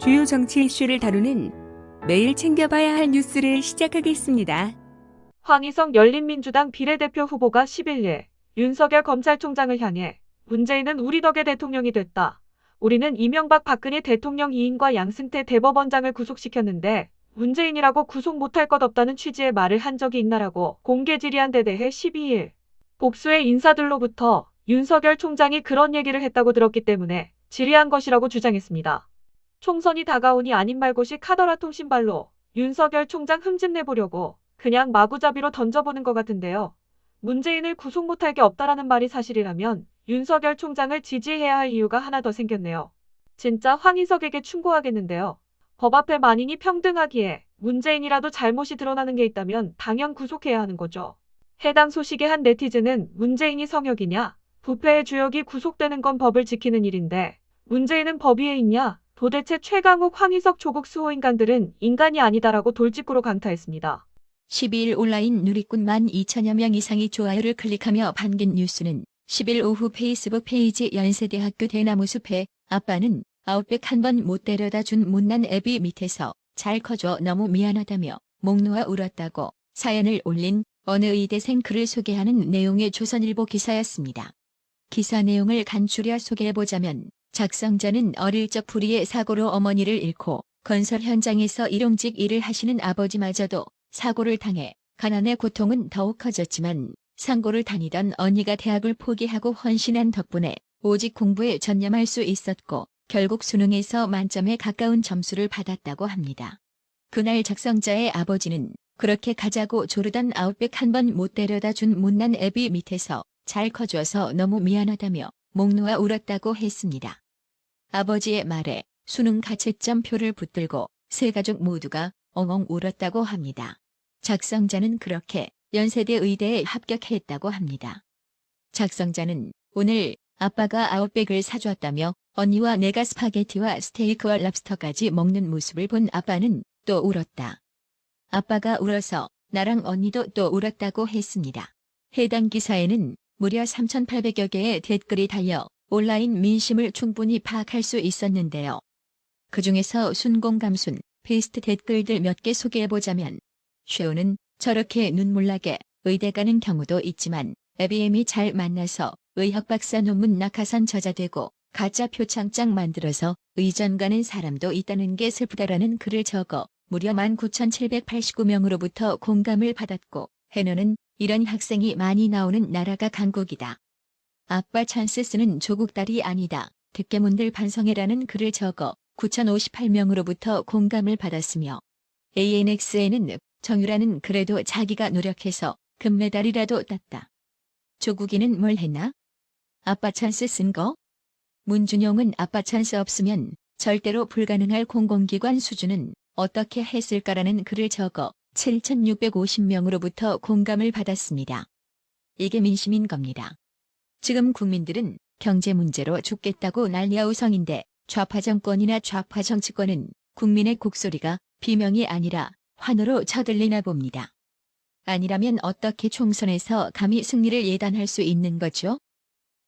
주요 정치 이슈를 다루는 매일 챙겨봐야 할 뉴스를 시작하겠습니다. 황희석 열린민주당 비례대표 후보가 11일 윤석열 검찰총장을 향해 문재인은 우리 덕에 대통령이 됐다. 우리는 이명박 박근혜 대통령 이인과 양승태 대법원장을 구속시켰는데 문재인이라고 구속 못할 것 없다는 취지의 말을 한 적이 있나라고 공개 질의한 데 대해 12일 복수의 인사들로부터 윤석열 총장이 그런 얘기를 했다고 들었기 때문에 질의한 것이라고 주장했습니다. 총선이 다가오니 아닌 말고시 카더라 통신발로 윤석열 총장 흠집내보려고 그냥 마구잡이로 던져보는 것 같은데요. 문재인을 구속 못할 게 없다라는 말이 사실이라면 윤석열 총장을 지지해야 할 이유가 하나 더 생겼네요. 진짜 황희석에게 충고하겠는데요. 법 앞에 만인이 평등하기에 문재인이라도 잘못이 드러나는 게 있다면 당연 구속해야 하는 거죠. 해당 소식에 한 네티즌은 문재인이 성역이냐? 부패의 주역이 구속되는 건 법을 지키는 일인데 문재인은 법 위에 있냐? 도대체 최강욱, 황희석 조국 수호인간들은 인간이 아니다라고 돌직구로 강타했습니다. 12일 온라인 누리꾼 12,000여 명 이상이 좋아요를 클릭하며 반긴 뉴스는 10일 오후 페이스북 페이지 연세대학교 대나무숲에 아빠는 아웃백 한 번 못 데려다 준 못난 애비 밑에서 잘 커줘 너무 미안하다며 목 놓아 울었다고 사연을 올린 어느 의대생 글을 소개하는 내용의 조선일보 기사였습니다. 기사 내용을 간추려 소개해보자면 작성자는 어릴 적 불의의 사고로 어머니를 잃고 건설 현장에서 일용직 일을 하시는 아버지마저도 사고를 당해 가난의 고통은 더욱 커졌지만 상고를 다니던 언니가 대학을 포기하고 헌신한 덕분에 오직 공부에 전념할 수 있었고 결국 수능에서 만점에 가까운 점수를 받았다고 합니다. 그날 작성자의 아버지는 그렇게 가자고 조르던 아웃백 한 번 못 데려다 준 못난 애비 밑에서 잘 커줘서 너무 미안하다며 목 놓아 울었다고 했습니다. 아버지의 말에 수능 가채점표를 붙들고 세 가족 모두가 엉엉 울었다고 합니다. 작성자는 그렇게 연세대 의대에 합격했다고 합니다. 작성자는 오늘 아빠가 아웃백을 사줬다며 언니와 내가 스파게티와 스테이크와 랍스터까지 먹는 모습을 본 아빠는 또 울었다. 아빠가 울어서 나랑 언니도 또 울었다고 했습니다. 해당 기사에는 무려 3,800여 개의 댓글이 달려 온라인 민심을 충분히 파악할 수 있었는데요. 그중에서 순공감순, 페이스트 댓글들 몇 개 소개해보자면 쉐오는 저렇게 눈물나게 의대 가는 경우도 있지만 애비엠이 잘 만나서 의학 박사 논문 낙하산 저자되고 가짜 표창장 만들어서 의전 가는 사람도 있다는 게 슬프다라는 글을 적어 무려 19,789명으로부터 공감을 받았고 해너는 이런 학생이 많이 나오는 나라가 강국이다. 아빠 찬스 쓰는 조국 딸이 아니다. 득계문들 반성해라는 글을 적어 9,058명으로부터 공감을 받았으며 ANX에는 정유라는 그래도 자기가 노력해서 금메달이라도 땄다. 조국이는 뭘 했나? 아빠 찬스 쓴 거? 문준용은 아빠 찬스 없으면 절대로 불가능할 공공기관 수준은 어떻게 했을까라는 글을 적어 7,650명으로부터 공감을 받았습니다. 이게 민심인 겁니다. 지금 국민들은 경제 문제로 죽겠다고 난리아우성인데 좌파 정권이나 좌파 정치권은 국민의 곡소리가 비명이 아니라 환호로 쳐들리나 봅니다. 아니라면 어떻게 총선에서 감히 승리를 예단할 수 있는 거죠?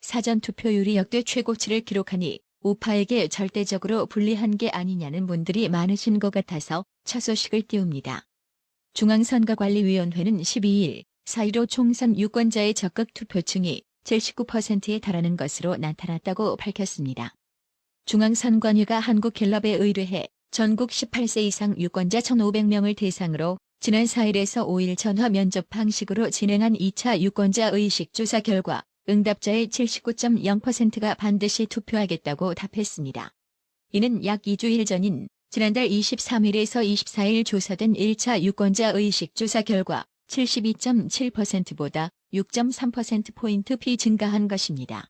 사전투표율이 역대 최고치를 기록하니 우파에게 절대적으로 불리한 게 아니냐는 분들이 많으신 것 같아서 첫 소식을 띄웁니다. 중앙선거관리위원회는 12일 4.15 총선 유권자의 적극 투표층이 79%에 달하는 것으로 나타났다고 밝혔습니다. 중앙선관위가 한국갤럽에 의뢰해 전국 18세 이상 유권자 1,500명을 대상으로 지난 4일에서 5일 전화 면접 방식으로 진행한 2차 유권자 의식 조사 결과 응답자의 79.0%가 반드시 투표하겠다고 답했습니다. 이는 약 2주일 전인 지난달 23일에서 24일 조사된 1차 유권자 의식 조사 결과 72.7%보다 6.3%포인트 비증가한 것입니다.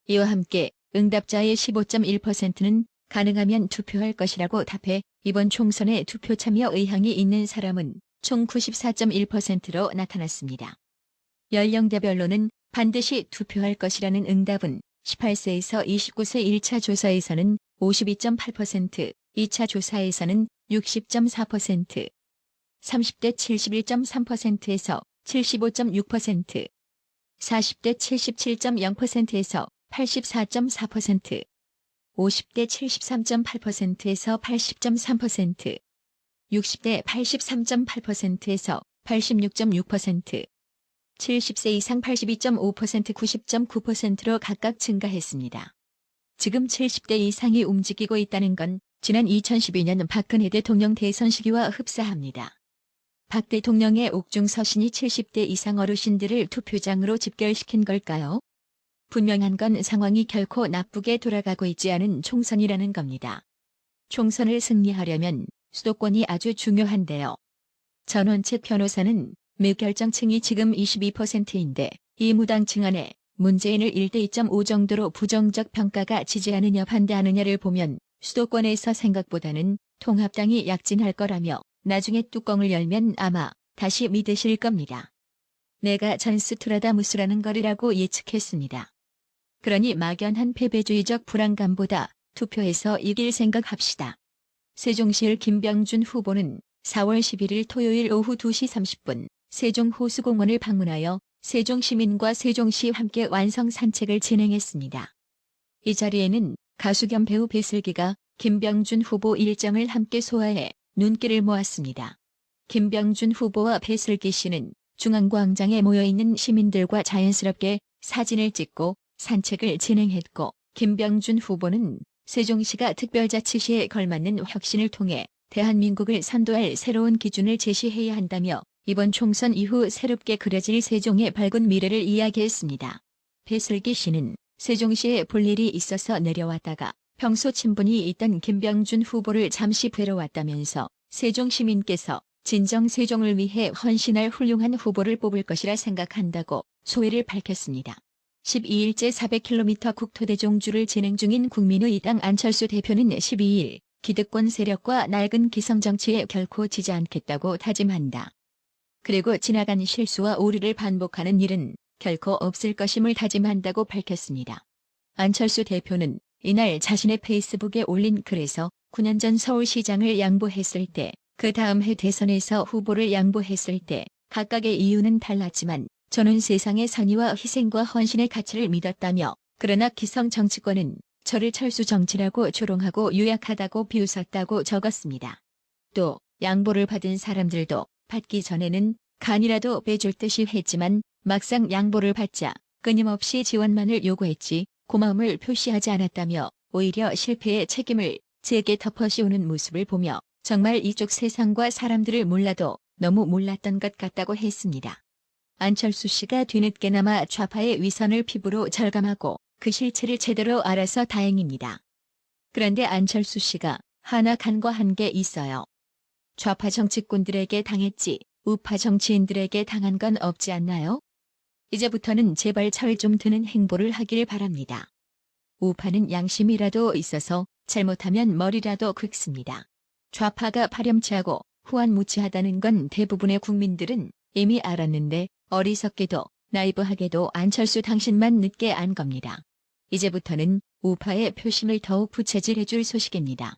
이와 함께 응답자의 15.1%는 가능하면 투표할 것이라고 답해 이번 총선에 투표 참여 의향이 있는 사람은 총 94.1%로 나타났습니다. 연령대별로는 반드시 투표할 것이라는 응답은 18세에서 29세 1차 조사에서는 52.8%, 2차 조사에서는 60.4%, 30대 71.3%에서 75.6%, 40대 77.0%에서 84.4%, 50대 73.8%에서 80.3%, 60대 83.8%에서 86.6%, 70세 이상 82.5%, 90.9%로 각각 증가했습니다. 지금 70대 이상이 움직이고 있다는 건 지난 2012년 박근혜 대통령 대선 시기와 흡사합니다. 박 대통령의 옥중 서신이 70대 이상 어르신들을 투표장으로 집결시킨 걸까요? 분명한 건 상황이 결코 나쁘게 돌아가고 있지 않은 총선이라는 겁니다. 총선을 승리하려면 수도권이 아주 중요한데요. 전원책 변호사는 무결정층이 지금 22%인데 이 무당층 안에 문재인을 1대 2.5 정도로 부정적 평가가 지지하느냐 반대하느냐를 보면 수도권에서 생각보다는 통합당이 약진할 거라며 나중에 뚜껑을 열면 아마 다시 믿으실 겁니다. 내가 전스트라다무스라는 거리라고 예측했습니다. 그러니 막연한 패배주의적 불안감보다 투표해서 이길 생각합시다. 세종시의 김병준 후보는 4월 11일 토요일 오후 2시 30분 세종호수공원을 방문하여 세종시민과 세종시 함께 완성 산책을 진행했습니다. 이 자리에는 가수 겸 배우 배슬기가 김병준 후보 일정을 함께 소화해 눈길을 모았습니다. 김병준 후보와 배슬기 씨는 중앙광장에 모여있는 시민들과 자연스럽게 사진을 찍고 산책을 진행했고, 김병준 후보는 세종시가 특별자치시에 걸맞는 혁신을 통해 대한민국을 선도할 새로운 기준을 제시해야 한다며 이번 총선 이후 새롭게 그려질 세종의 밝은 미래를 이야기했습니다. 배슬기 씨는 세종시에 볼 일이 있어서 내려왔다가 평소 친분이 있던 김병준 후보를 잠시 뵈러 왔다면서 세종 시민께서 진정 세종을 위해 헌신할 훌륭한 후보를 뽑을 것이라 생각한다고 소회를 밝혔습니다. 12일째 400km 국토대종주를 진행 중인 국민의당 안철수 대표는 12일 기득권 세력과 낡은 기성정치에 결코 지지 않겠다고 다짐한다. 그리고 지나간 실수와 오류를 반복하는 일은 결코 없을 것임을 다짐한다고 밝혔습니다. 안철수 대표는 이날 자신의 페이스북에 올린 글에서 9년 전 서울시장을 양보했을 때, 그 다음 해 대선에서 후보를 양보했을 때 각각의 이유는 달랐지만 저는 세상의 선의와 희생과 헌신의 가치를 믿었다며, 그러나 기성 정치권은 저를 철수 정치라고 조롱하고 유약하다고 비웃었다고 적었습니다. 또 양보를 받은 사람들도 받기 전에는 간이라도 빼줄 듯이 했지만 막상 양보를 받자 끊임없이 지원만을 요구했지 고마움을 표시하지 않았다며 오히려 실패의 책임을 제게 덮어씌우는 모습을 보며 정말 이쪽 세상과 사람들을 몰라도 너무 몰랐던 것 같다고 했습니다. 안철수 씨가 뒤늦게나마 좌파의 위선을 피부로 절감하고 그 실체를 제대로 알아서 다행입니다. 그런데 안철수 씨가 하나 간과한 게 있어요. 좌파 정치꾼들에게 당했지 우파 정치인들에게 당한 건 없지 않나요? 이제부터는 제발 철 좀 드는 행보를 하길 바랍니다. 우파는 양심이라도 있어서 잘못하면 머리라도 긁습니다. 좌파가 파렴치하고 후안무치하다는 건 대부분의 국민들은 이미 알았는데 어리석게도 나이브하게도 안철수 당신만 늦게 안 겁니다. 이제부터는 우파의 표심을 더욱 부채질해줄 소식입니다.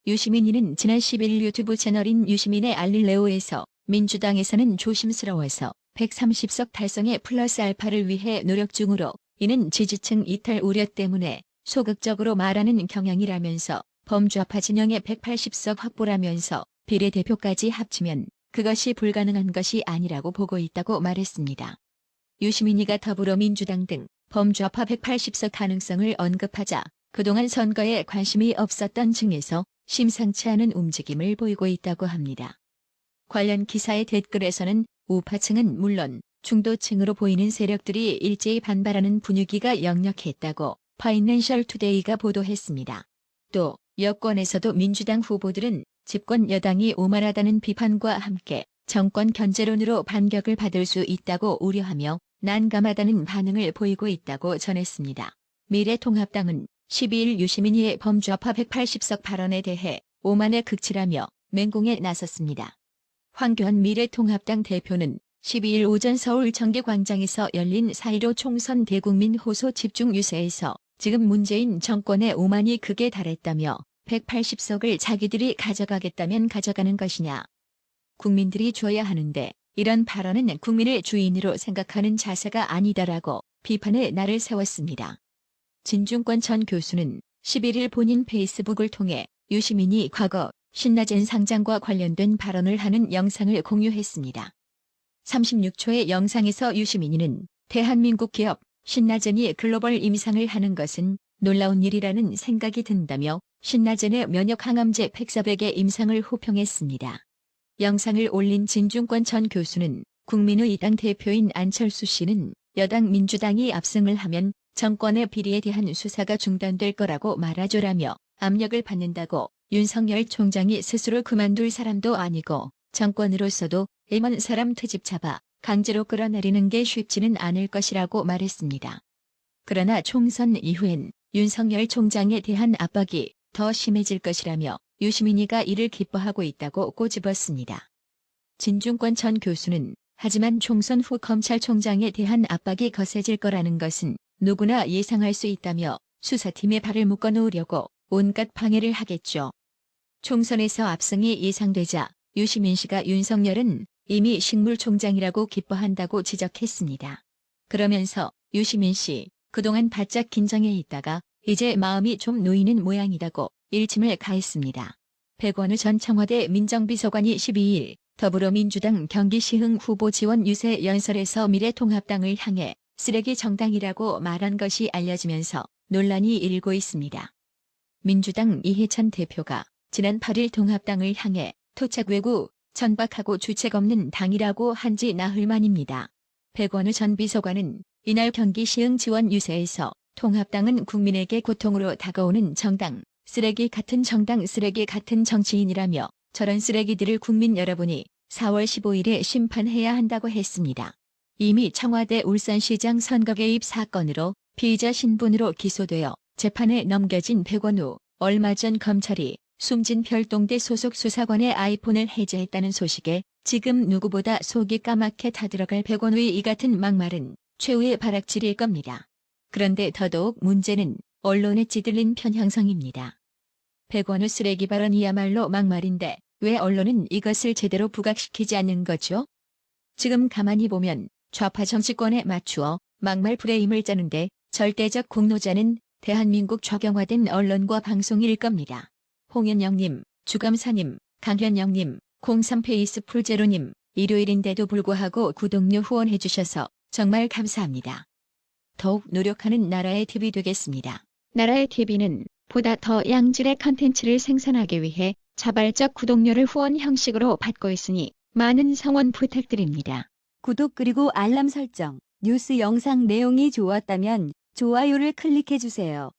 유시민이는 지난 10일 유튜브 채널인 유시민의 알릴레오에서 민주당에서는 조심스러워서 130석 달성의 플러스 알파를 위해 노력 중으로 이는 지지층 이탈 우려 때문에 소극적으로 말하는 경향이라면서 범좌파 진영의 180석 확보라면서 비례대표까지 합치면 그것이 불가능한 것이 아니라고 보고 있다고 말했습니다. 유시민이가 더불어민주당 등 범좌파 180석 가능성을 언급하자 그동안 선거에 관심이 없었던 층에서 심상치 않은 움직임을 보이고 있다고 합니다. 관련 기사의 댓글에서는 우파층은 물론 중도층으로 보이는 세력들이 일제히 반발하는 분위기가 역력했다고 파이낸셜 투데이가 보도했습니다. 또 여권에서도 민주당 후보들은 집권 여당이 오만하다는 비판과 함께 정권 견제론으로 반격을 받을 수 있다고 우려하며 난감하다는 반응을 보이고 있다고 전했습니다. 미래통합당은 12일 유시민이의 범좌파 180석 발언에 대해 오만에 극치라며 맹공에 나섰습니다. 황교안 미래통합당 대표는 12일 오전 서울 정계광장에서 열린 4.15 총선 대국민 호소 집중 유세에서 지금 문재인 정권의 오만이 극에 달했다며 180석을 자기들이 가져가겠다면 가져가는 것이냐. 국민들이 줘야 하는데 이런 발언은 국민을 주인으로 생각하는 자세가 아니다라고 비판의 날을 세웠습니다. 진중권 전 교수는 11일 본인 페이스북을 통해 유시민이 과거 신라젠 상장과 관련된 발언을 하는 영상을 공유했습니다. 36초의 영상에서 유시민이는 대한민국 기업 신라젠이 글로벌 임상을 하는 것은 놀라운 일이라는 생각이 든다며 신라젠의 면역항암제 팩사백의 임상을 호평했습니다. 영상을 올린 진중권 전 교수는 국민의 당 대표인 안철수 씨는 여당 민주당이 압승을 하면 정권의 비리에 대한 수사가 중단될 거라고 말아줘라며 압력을 받는다고 윤석열 총장이 스스로 그만둘 사람도 아니고 정권으로서도 임원 사람 트집 잡아 강제로 끌어내리는 게 쉽지는 않을 것이라고 말했습니다. 그러나 총선 이후엔 윤석열 총장에 대한 압박이 더 심해질 것이라며 유시민이가 이를 기뻐하고 있다고 꼬집었습니다. 진중권 전 교수는 하지만 총선 후 검찰총장에 대한 압박이 거세질 거라는 것은 누구나 예상할 수 있다며 수사팀에 발을 묶어놓으려고 온갖 방해를 하겠죠. 총선에서 압승이 예상되자 유시민 씨가 윤석열은 이미 식물총장이라고 기뻐한다고 지적했습니다. 그러면서 유시민 씨, 그동안 바짝 긴장해 있다가 이제 마음이 좀 놓이는 모양이다고 일침을 가했습니다. 백원우 전 청와대 민정비서관이 12일 더불어민주당 경기시흥 후보 지원 유세 연설에서 미래통합당을 향해 쓰레기 정당이라고 말한 것이 알려지면서 논란이 일고 있습니다. 민주당 이해찬 대표가 지난 8일 통합당을 향해 토착 외구, 천박하고 주책 없는 당이라고 한 지 나흘 만입니다. 백원우 전 비서관은 이날 경기시흥 지원 유세에서 통합당은 국민에게 고통으로 다가오는 정당, 쓰레기 같은 정당, 쓰레기 같은 정치인이라며 저런 쓰레기들을 국민 여러분이 4월 15일에 심판해야 한다고 했습니다. 이미 청와대 울산시장 선거 개입 사건으로 피의자 신분으로 기소되어 재판에 넘겨진 백원우, 얼마 전 검찰이 숨진 별동대 소속 수사관의 아이폰을 해제했다는 소식에 지금 누구보다 속이 까맣게 타들어갈 백원우의 이 같은 막말은 최후의 발악질일 겁니다. 그런데 더더욱 문제는 언론에 찌들린 편향성입니다. 백원우 쓰레기 발언이야말로 막말인데 왜 언론은 이것을 제대로 부각시키지 않는 거죠? 지금 가만히 보면 좌파 정치권에 맞추어 막말 프레임을 짜는데 절대적 공로자는 대한민국 좌경화된 언론과 방송일 겁니다. 홍현영님, 주감사님, 강현영님, 03페이스풀제로님, 일요일인데도 불구하고 구독료 후원해주셔서 정말 감사합니다. 더욱 노력하는 나라의 TV 되겠습니다. 나라의 TV는 보다 더 양질의 컨텐츠를 생산하기 위해 자발적 구독료를 후원 형식으로 받고 있으니 많은 성원 부탁드립니다. 구독 그리고 알람 설정, 뉴스 영상 내용이 좋았다면 좋아요를 클릭해주세요.